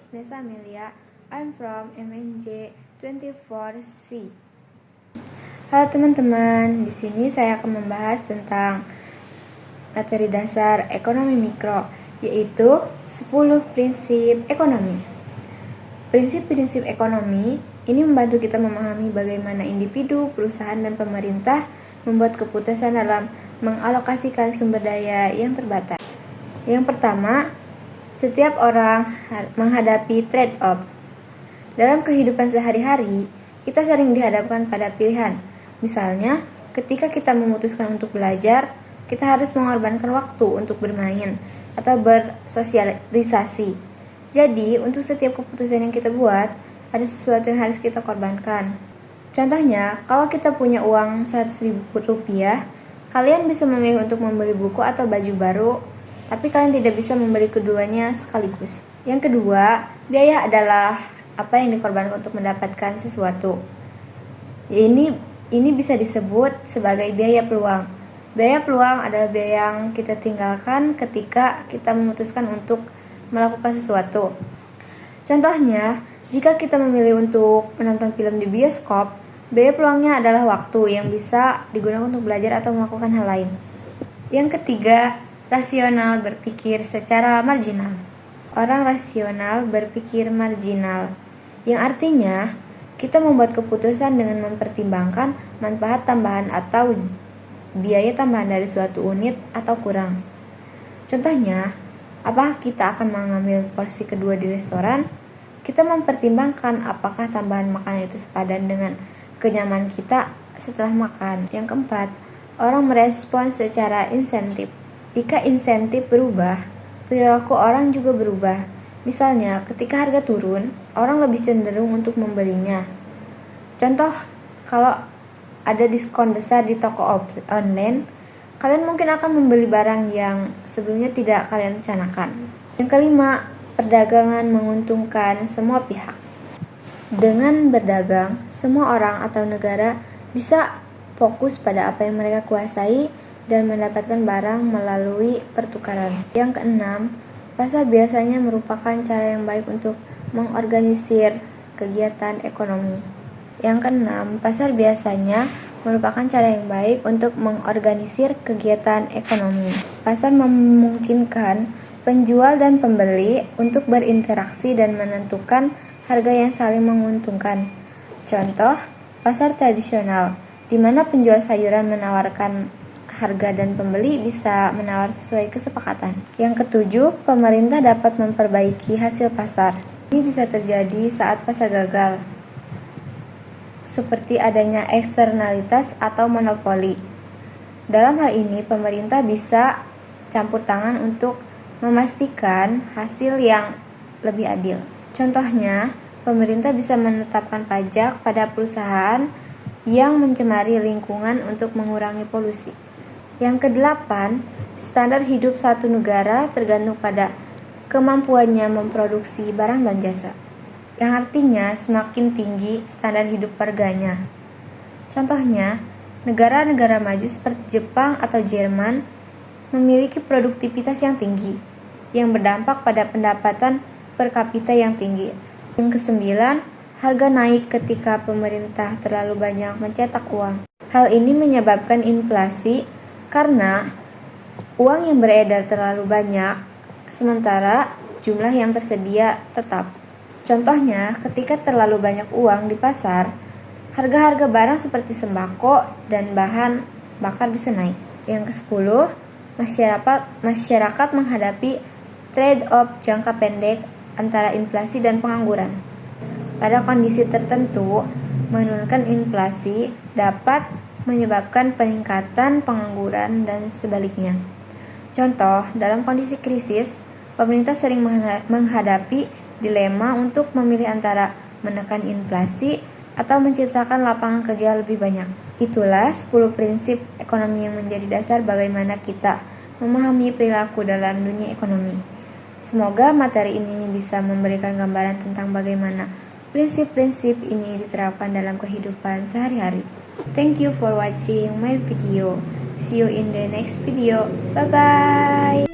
is Nesa Amelia. I'm from MNJ 24C. Halo teman-teman, di sini saya akan membahas tentang materi dasar ekonomi mikro, yaitu 10 prinsip ekonomi. Prinsip-prinsip ekonomi ini membantu kita memahami bagaimana individu, perusahaan, dan pemerintah membuat keputusan dalam mengalokasikan sumber daya yang terbatas. Yang pertama, setiap orang menghadapi trade-off. Dalam kehidupan sehari-hari, kita sering dihadapkan pada pilihan. Misalnya, ketika kita memutuskan untuk belajar, kita harus mengorbankan waktu untuk bermain atau bersosialisasi. Jadi, untuk setiap keputusan yang kita buat, ada sesuatu yang harus kita korbankan. Contohnya, kalau kita punya uang 100.000 rupiah, kalian bisa memilih untuk membeli buku atau baju baru, tapi kalian tidak bisa membeli keduanya sekaligus. Yang kedua, biaya adalah apa yang dikorbankan untuk mendapatkan sesuatu. Ini bisa disebut sebagai biaya peluang. Biaya peluang adalah biaya yang kita tinggalkan ketika kita memutuskan untuk melakukan sesuatu. Contohnya, jika kita memilih untuk menonton film di bioskop, biaya peluangnya adalah waktu yang bisa digunakan untuk belajar atau melakukan hal lain. Yang ketiga, rasional berpikir secara marginal. Orang rasional berpikir marginal, yang artinya kita membuat keputusan dengan mempertimbangkan manfaat tambahan atau biaya tambahan dari suatu unit atau kurang. Contohnya, apakah kita akan mengambil porsi kedua di restoran? Kita mempertimbangkan apakah tambahan makanan itu sepadan dengan kenyamanan kita setelah makan. Yang keempat, orang merespons secara insentif. Jika insentif berubah, perilaku orang juga berubah. Misalnya, ketika harga turun, orang lebih cenderung untuk membelinya. Contoh, kalau ada diskon besar di toko online, kalian mungkin akan membeli barang yang sebelumnya tidak kalian rencanakan. Yang kelima, perdagangan menguntungkan semua pihak. Dengan berdagang, semua orang atau negara bisa fokus pada apa yang mereka kuasai dan mendapatkan barang melalui pertukaran. Yang keenam, pasar biasanya merupakan cara yang baik untuk mengorganisir kegiatan ekonomi. Yang keenam, pasar biasanya merupakan cara yang baik untuk mengorganisir kegiatan ekonomi. Pasar memungkinkan penjual dan pembeli untuk berinteraksi dan menentukan harga yang saling menguntungkan. Contoh, pasar tradisional, di mana penjual sayuran menawarkan harga dan pembeli bisa menawar sesuai kesepakatan. Yang ketujuh, pemerintah dapat memperbaiki hasil pasar. Ini bisa terjadi saat pasar gagal, seperti adanya eksternalitas atau monopoli. Dalam hal ini, pemerintah bisa campur tangan untuk memastikan hasil yang lebih adil. Contohnya, pemerintah bisa menetapkan pajak pada perusahaan yang mencemari lingkungan untuk mengurangi polusi. Yang kedelapan, standar hidup satu negara tergantung pada kemampuannya memproduksi barang dan jasa, yang artinya semakin tinggi standar hidup warganya. Contohnya, negara-negara maju seperti Jepang atau Jerman memiliki produktivitas yang tinggi, yang berdampak pada pendapatan per kapita yang tinggi. Yang kesembilan, harga naik ketika pemerintah terlalu banyak mencetak uang. Hal ini menyebabkan inflasi karena uang yang beredar terlalu banyak, sementara jumlah yang tersedia tetap. Contohnya, ketika terlalu banyak uang di pasar, harga-harga barang seperti sembako dan bahan bakar bisa naik. Yang ke-10, masyarakat menghadapi trade-off jangka pendek antara inflasi dan pengangguran. Pada kondisi tertentu, menurunkan inflasi dapat menyebabkan peningkatan pengangguran dan sebaliknya. Contoh, dalam kondisi krisis, pemerintah sering menghadapi dilema untuk memilih antara menekan inflasi atau menciptakan lapangan kerja lebih banyak. Itulah 10 prinsip ekonomi yang menjadi dasar bagaimana kita memahami perilaku dalam dunia ekonomi. Semoga materi ini bisa memberikan gambaran tentang bagaimana prinsip-prinsip ini diterapkan dalam kehidupan sehari-hari. Thank you for watching my video. See you in the next video. Bye-bye.